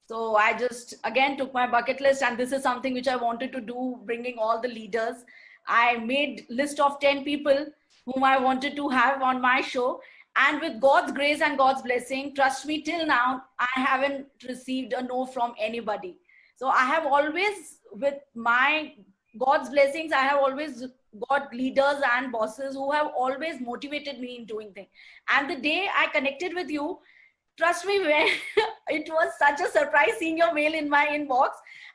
So I just again took my bucket list, and this is something which I wanted to do, bringing all the leaders. I made list of 10 people whom I wanted to have on my show. And with God's grace and God's blessing, trust me, till now, I haven't received a no from anybody. So I have always, with my God's blessings, I have always got leaders and bosses who have always motivated me in doing things. And the day I connected with you, trust me, when it was such a surprise seeing your mail in my inbox.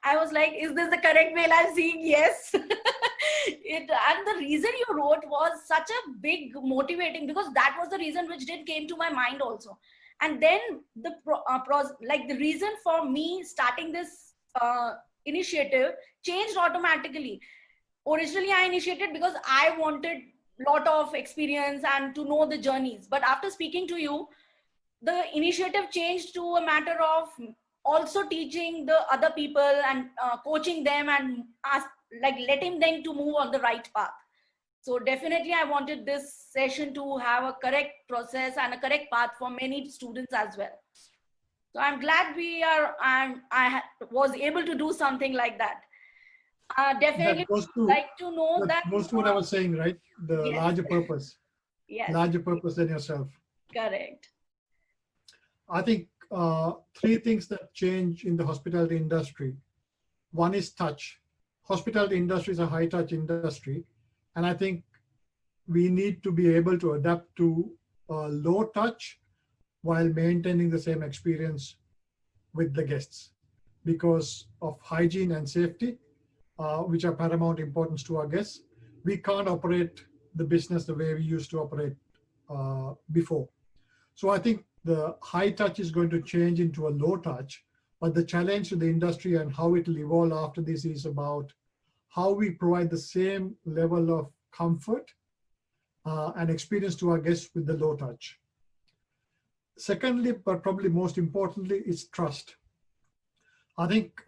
I was like, is this the correct mail I'm seeing? Yes. And the reason you wrote was such a big motivating, because that was the reason which came to my mind also. And then the reason for me starting this initiative changed automatically. Originally I initiated because I wanted lot of experience and to know the journeys. But after speaking to you, the initiative changed to a matter of also teaching the other people and coaching them and like letting them to move on the right path. So definitely I wanted this session to have a correct process and a correct path for many students as well. So I'm glad I was able to do something like that. Definitely like to know that goes to what I was saying, right? The yes. larger purpose. Yes. Larger purpose than yourself. Correct. I think 3 things that change in the hospitality industry. One is touch. Hospitality industry is a high touch industry. And I think we need to be able to adapt to low touch while maintaining the same experience with the guests because of hygiene and safety, which are paramount importance to our guests. We can't operate the business the way we used to operate before. So I think the high touch is going to change into a low touch, but the challenge to the industry and how it will evolve after this is about how we provide the same level of comfort and experience to our guests with the low touch. Secondly, but probably most importantly, is trust. I think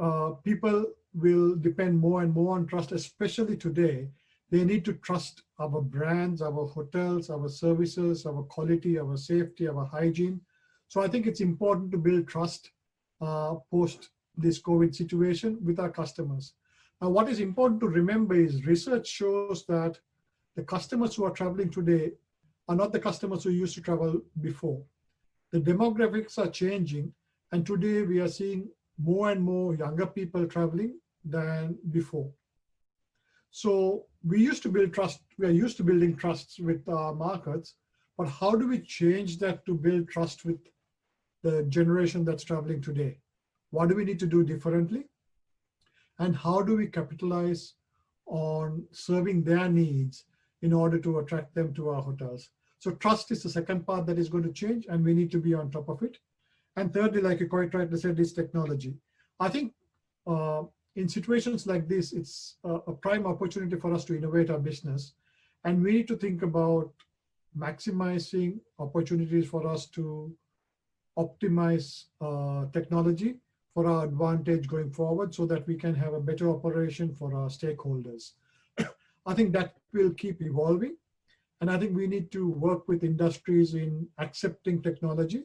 people will depend more and more on trust, especially today. They need to trust our brands, our hotels, our services, our quality, our safety, our hygiene. So I think it's important to build trust post this COVID situation with our customers. Now, what is important to remember is research shows that the customers who are traveling today are not the customers who used to travel before. The demographics are changing, and today we are seeing more and more younger people traveling than before. So we used to build trust, we are used to building trusts with our markets, but how do we change that to build trust with the generation that's traveling today? What do we need to do differently? And how do we capitalize on serving their needs in order to attract them to our hotels? So trust is the second part that is going to change, and we need to be on top of it. And thirdly, like you quite rightly said, is technology. I think in situations like this, it's a prime opportunity for us to innovate our business. And we need to think about maximizing opportunities for us to optimize technology for our advantage going forward so that we can have a better operation for our stakeholders. I think that will keep evolving. And I think we need to work with industries in accepting technology.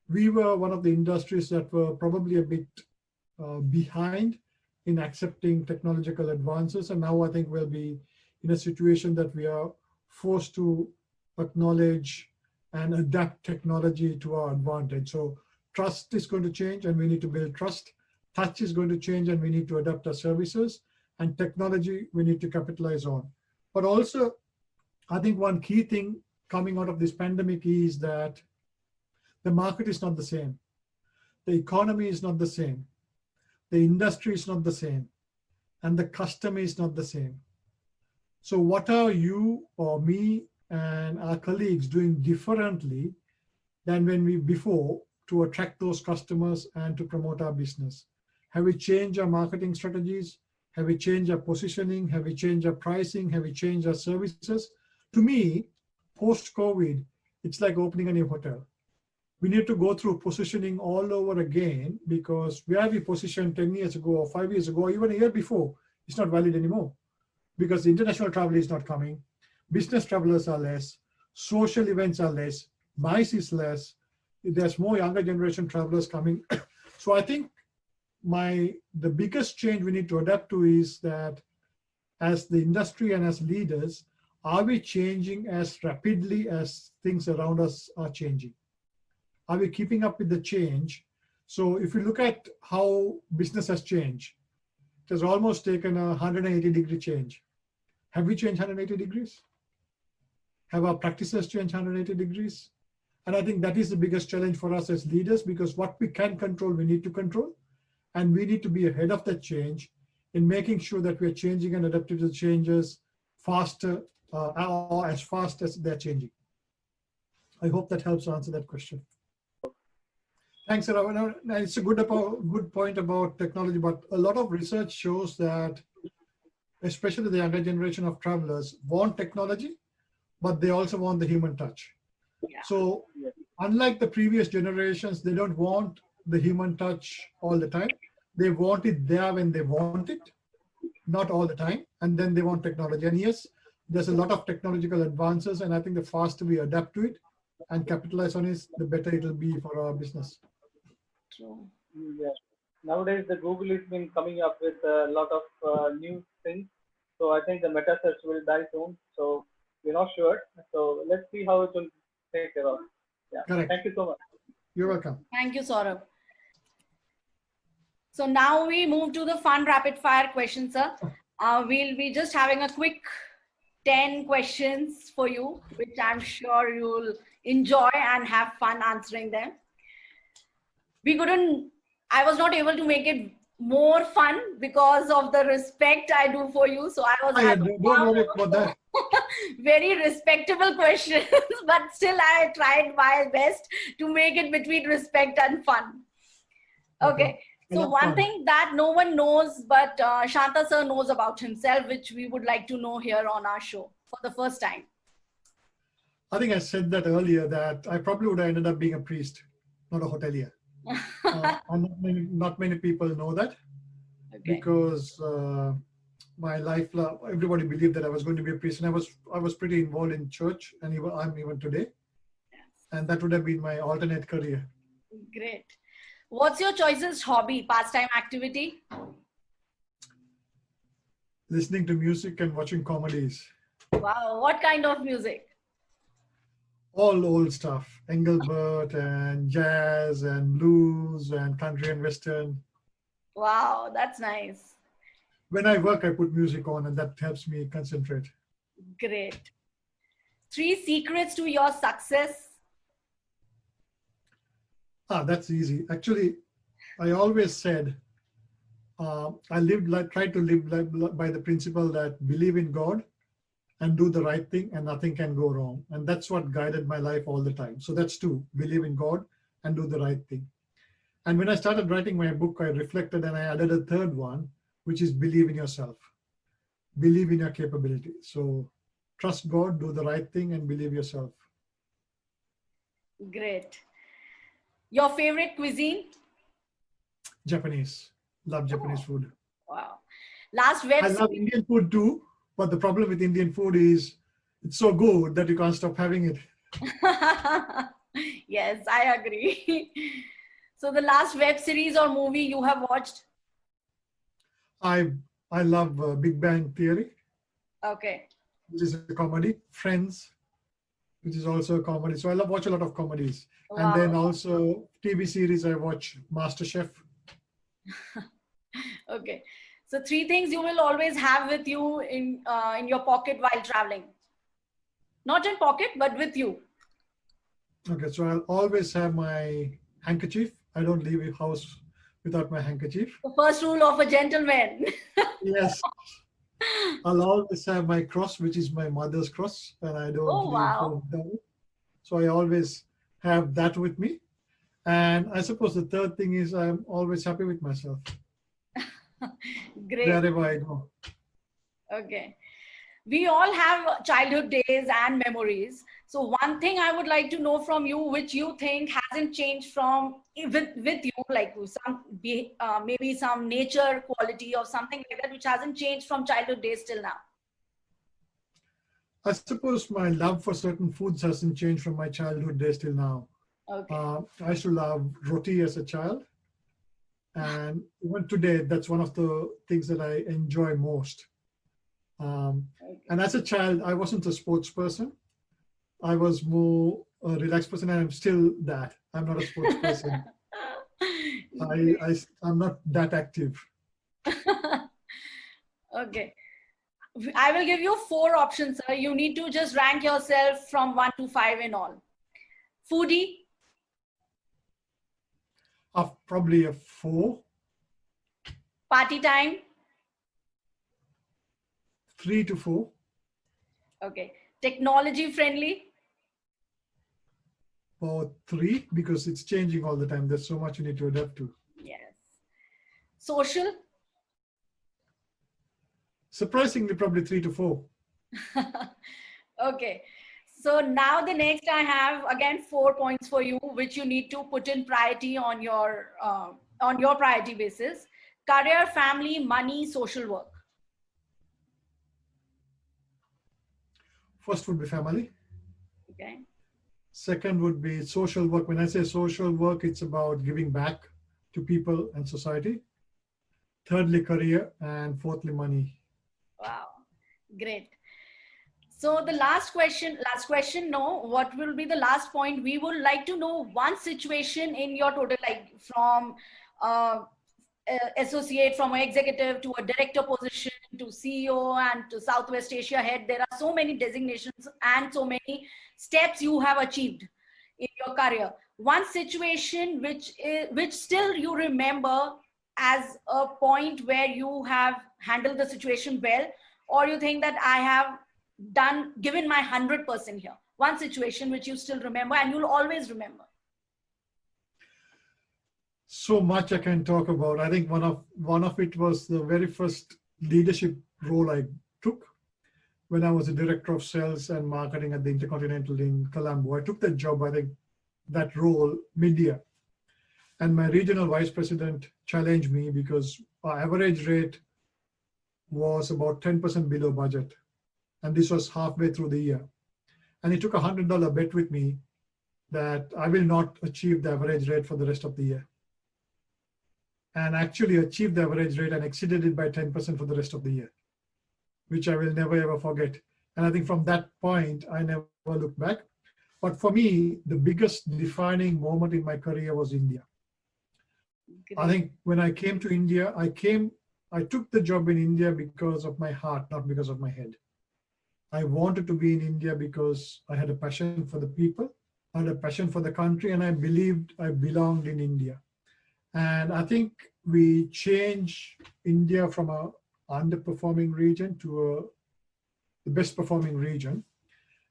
We were one of the industries that were probably a bit behind in accepting technological advances. And now I think we'll be in a situation that we are forced to acknowledge and adapt technology to our advantage. So trust is going to change and we need to build trust. Touch is going to change and we need to adapt our services. And technology we need to capitalize on. But also, I think one key thing coming out of this pandemic is that the market is not the same. The economy is not the same. The industry is not the same. And the customer is not the same. So what are you or me and our colleagues doing differently than when we before to attract those customers and to promote our business? Have we changed our marketing strategies? Have we changed our positioning? Have we changed our pricing? Have we changed our services? To me, post-COVID, it's like opening a new hotel. We need to go through positioning all over again because where we positioned 10 years ago or 5 years ago, or even a year before, it's not valid anymore because the international travel is not coming. Business travelers are less. Social events are less. MICE is less. There's more younger generation travelers coming. So I think the biggest change we need to adapt to is that as the industry and as leaders, are we changing as rapidly as things around us are changing? Are we keeping up with the change? So if you look at how business has changed, it has almost taken a 180-degree change. Have we changed 180 degrees? Have our practices changed 180 degrees? And I think that is the biggest challenge for us as leaders because what we can control, we need to control. And we need to be ahead of that change in making sure that we are changing and adapting to the changes faster or as fast as they're changing. I hope that helps answer that question. Thanks, Ravana. It's a good point about technology, but a lot of research shows that, especially the younger generation of travelers, want technology, but they also want the human touch. Yeah. So unlike the previous generations, they don't want the human touch all the time. They want it there when they want it, not all the time. And then they want technology. And yes, there's a lot of technological advances. And I think the faster we adapt to it and capitalize on it, the better it will be for our business. True. Yeah. Nowadays, the Google has been coming up with a lot of new things. So I think the meta search will die soon. So we're not sure. So let's see how it will take care of. Yeah. Correct. Thank you so much. You're welcome. Thank you, Saurabh. So now we move to the fun rapid fire questions, sir. We'll be just having a quick 10 questions for you, which I'm sure you'll enjoy and have fun answering them. I was not able to make it more fun because of the respect I do for you. So I was Don't worry about that. very respectable questions, but still I tried my best to make it between respect and fun. Okay. So one thing that no one knows, but Shantha sir knows about himself, which we would like to know here on our show for the first time. I think I said that earlier, that I probably would have ended up being a priest, not a hotelier. And not many people know that. Okay. Because my life, everybody believed that I was going to be a priest, and I was pretty involved in church, and I'm even today. Yes. And that would have been my alternate career. Great. What's your choicest hobby, pastime, activity? Listening to music and watching comedies. Wow. What kind of music? All old stuff. Engelbert and jazz and blues and country and western. Wow, that's nice. When I work, I put music on, and that helps me concentrate. Great. 3 secrets to your success. That's easy. Actually, I always said, tried to live by the principle that believe in God and do the right thing, and nothing can go wrong. And that's what guided my life all the time. So that's 2, believe in God and do the right thing. And when I started writing my book, I reflected and I added a 3rd one, which is believe in yourself. Believe in your capability. So trust God, do the right thing, and believe yourself. Great. Your favorite cuisine? Japanese. Love Japanese food. Wow. Last web series. I love Indian food too, but the problem with Indian food is it's so good that you can't stop having it. Yes, I agree. So the last web series or movie you have watched? I love Big Bang Theory. Okay. Which is a comedy. Friends, which is also a comedy. So I watch a lot of comedies. Wow. And then also TV series, I watch MasterChef. Okay. So 3 things you will always have with you in your pocket while traveling. Not in pocket, but with you. Okay. So I'll always have my handkerchief. I don't leave the house without my handkerchief. The first rule of a gentleman. Yes. I'll always have my cross, which is my mother's cross, and I don't leave home without it. So I always have that with me. And I suppose the 3rd thing is I'm always happy with myself. Great. Wherever I go. Okay. We all have childhood days and memories. So one thing I would like to know from you, which you think hasn't changed from with you, like maybe some nature quality or something like that, which hasn't changed from childhood days till now. I suppose my love for certain foods hasn't changed from my childhood days till now. Okay. I used to love roti as a child. And even today, that's one of the things that I enjoy most. And as a child, I wasn't a sports person. I was more a relaxed person, and I'm still that. I'm not a sports person. I'm not that active. Okay. I will give you 4 options, sir. You need to just rank yourself from 1 to 5 in all. Foodie? Probably a 4. Party time? 3 to 4. Okay. Technology friendly? Or 3, because it's changing all the time. There's so much you need to adapt to. Yes. Social? Surprisingly, probably 3 to 4. Okay. So now the next I have again 4 points for you, which you need to put in priority on your priority basis: career, family, money, social work. First would be family. Okay. Second would be social work. When I say social work, it's about giving back to people and society. Thirdly, career, and fourthly, money. Wow. Great. So the last question, no, what will be the last point? We would like to know one situation in your total, like from associate, from an executive to a director position to CEO and to Southwest Asia head. There are so many designations and so many steps you have achieved in your career. One situation which still you remember as a point where you have handled the situation well, or you think that I have given my 100% here. One situation which you still remember and you'll always remember. So much I can talk about. I think one of it was the very first leadership role I took when I was a director of sales and marketing at the Intercontinental in Colombo. I took that job, I think, that role mid-year. And my regional vice president challenged me because our average rate was about 10% below budget. And this was halfway through the year. And he took a $100 bet with me that I will not achieve the average rate for the rest of the year. And actually achieved the average rate and exceeded it by 10% for the rest of the year, which I will never ever forget. And I think from that point, I never looked back. But for me, the biggest defining moment in my career was India. I think when I came to India, I took the job in India because of my heart, not because of my head. I wanted to be in India because I had a passion for the people, I had a passion for the country, and I believed I belonged in India. And I think we changed India from an underperforming region to the best performing region.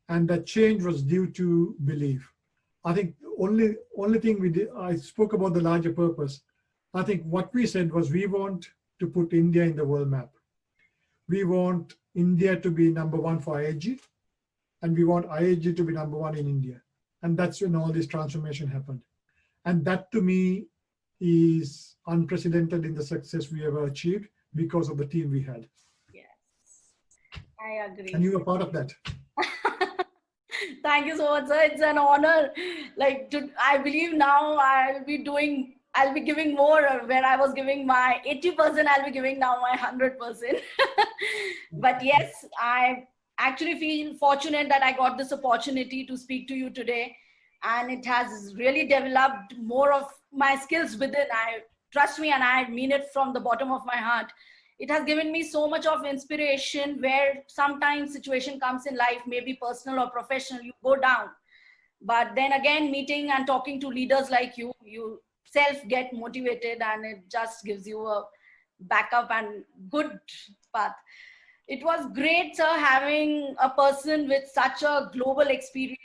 And that change was due to belief. I think the only thing we did, I spoke about the larger purpose. I think what we said was we want to put India in the world map. We want India to be #1 for IHG, and we want IHG to be #1 in India. And that's when all this transformation happened. And that to me is unprecedented in the success we ever achieved because of the team we had. Yes, I agree. And you were part of that. Thank you so much, sir. It's an honor. I believe now I'll be giving more where I was giving my 80%, I'll be giving now my 100%. But yes, I actually feel fortunate that I got this opportunity to speak to you today. And it has really developed more of my skills within. Trust me, and I mean it from the bottom of my heart. It has given me so much of inspiration where sometimes situation comes in life, maybe personal or professional, you go down. But then again, meeting and talking to leaders like you self get motivated, and it just gives you a backup and good path. It was great, sir, having a person with such a global experience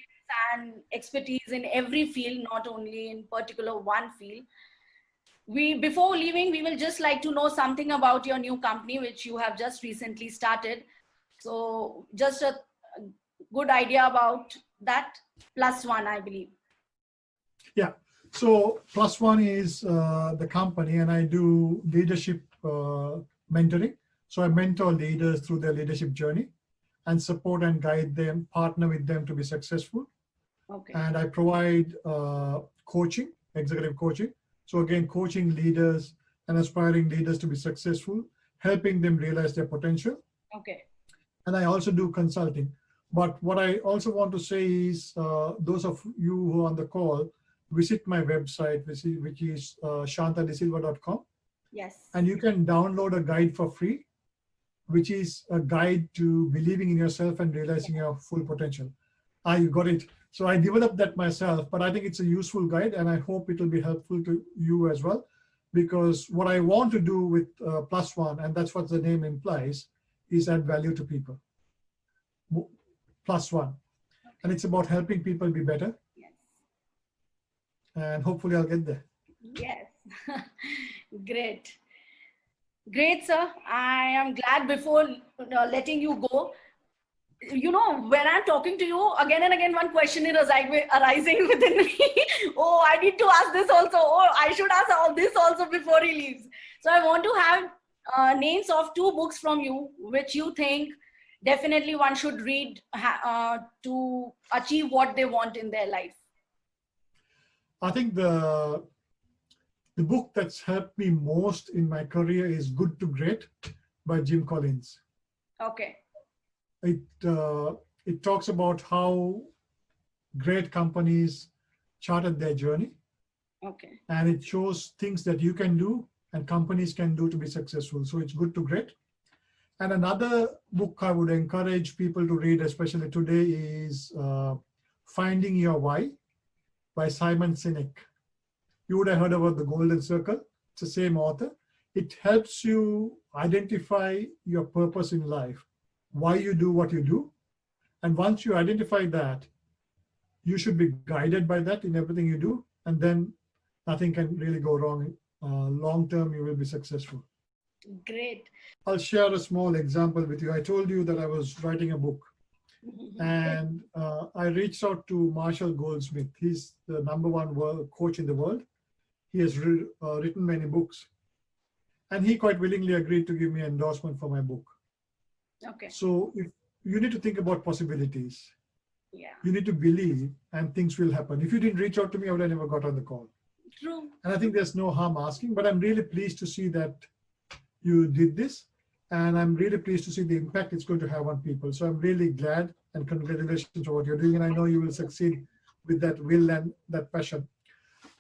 and expertise in every field, not only in particular one field. Before leaving, we will just like to know something about your new company, which you have just recently started. So just a good idea about that. +1, I believe. Yeah. So +1 is the company, and I do leadership mentoring. So I mentor leaders through their leadership journey and support and guide them, partner with them to be successful. Okay. And I provide coaching, executive coaching. So again, coaching leaders and aspiring leaders to be successful, helping them realize their potential. Okay. And I also do consulting. But what I also want to say is those of you who are on the call, visit my website, which is shantadesilva.com. Yes. And you can download a guide for free, which is a guide to believing in yourself and realizing your full potential. You got it. So I developed that myself, but I think it's a useful guide, and I hope it will be helpful to you as well, because what I want to do with +1, and that's what the name implies, is add value to people. +1. And it's about helping people be better. Yes. And hopefully I'll get there. Yes. Great. Great, sir. I am glad before letting you go. you know, when I'm talking to you, again and again, one question is arising within me. Oh, I need to ask this also. Oh, I should ask all this also before he leaves. So I want to have names of 2 books from you, which you think definitely one should read to achieve what they want in their life. I think the book that's helped me most in my career is Good to Great by Jim Collins. Okay. It talks about how great companies charted their journey, Okay. and it shows things that you can do and companies can do to be successful. So it's Good to Great. And another book I would encourage people to read, especially today, is Finding Your Why by Simon Sinek. You would have heard about the Golden Circle. It's the same author. It helps you identify your purpose in life, why you do what you do. And once you identify that, you should be guided by that in everything you do. And then nothing can really go wrong. Long term, you will be successful. Great. I'll share a small example with you. I told you that I was writing a book. And I reached out to Marshall Goldsmith. He's the #1 coach in the world. He has written many books. And he quite willingly agreed to give me an endorsement for my book. Okay. So if you need to think about possibilities. Yeah. You need to believe and things will happen. If you didn't reach out to me, I would have never got on the call. True. And I think there's no harm asking, but I'm really pleased to see that you did this. And I'm really pleased to see the impact it's going to have on people. So I'm really glad, and congratulations for what you're doing. And I know you will succeed with that will and that passion.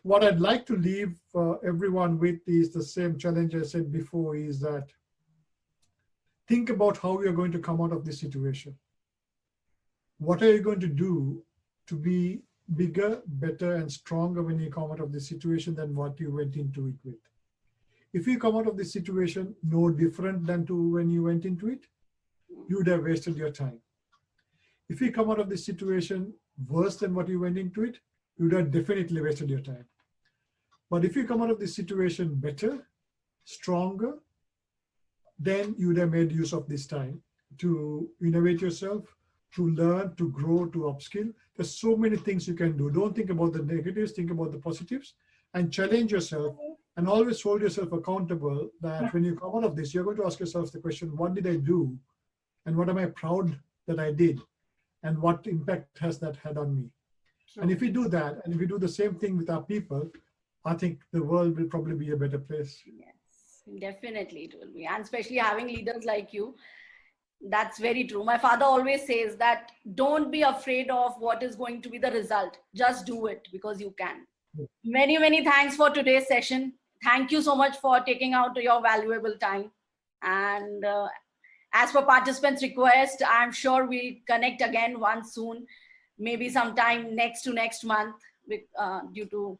What I'd like to leave everyone with is the same challenge I said before, is that think about how you're going to come out of this situation. What are you going to do to be bigger, better, and stronger when you come out of this situation than what you went into it with? If you come out of this situation no different than to when you went into it, you would have wasted your time. If you come out of this situation worse than what you went into it, you would have definitely wasted your time. But if you come out of this situation better, stronger, then you would have made use of this time to innovate yourself, to learn, to grow, to upskill. There's so many things you can do. Don't think about the negatives, think about the positives, and challenge yourself, and always hold yourself accountable that when you come out of this, you're going to ask yourself the question, what did I do? And what am I proud that I did? And what impact has that had on me? True. And if we do that, and if we do the same thing with our people, I think the world will probably be a better place. Yes, definitely it will be. And especially having leaders like you, that's very true. My father always says that don't be afraid of what is going to be the result. Just do it because you can. Many, many thanks for today's session. Thank you so much for taking out your valuable time. And as per participants' request, I'm sure we'll connect again once soon, maybe sometime next to next month with, due to.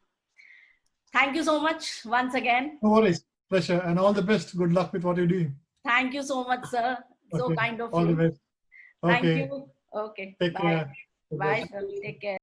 Thank you so much once again. No worries. Pleasure. And all the best. Good luck with what you're doing. Thank you so much, sir. So Okay. kind of All you. the best. Thank Okay. you. Okay. Take Bye. care. Bye, sir. Take care.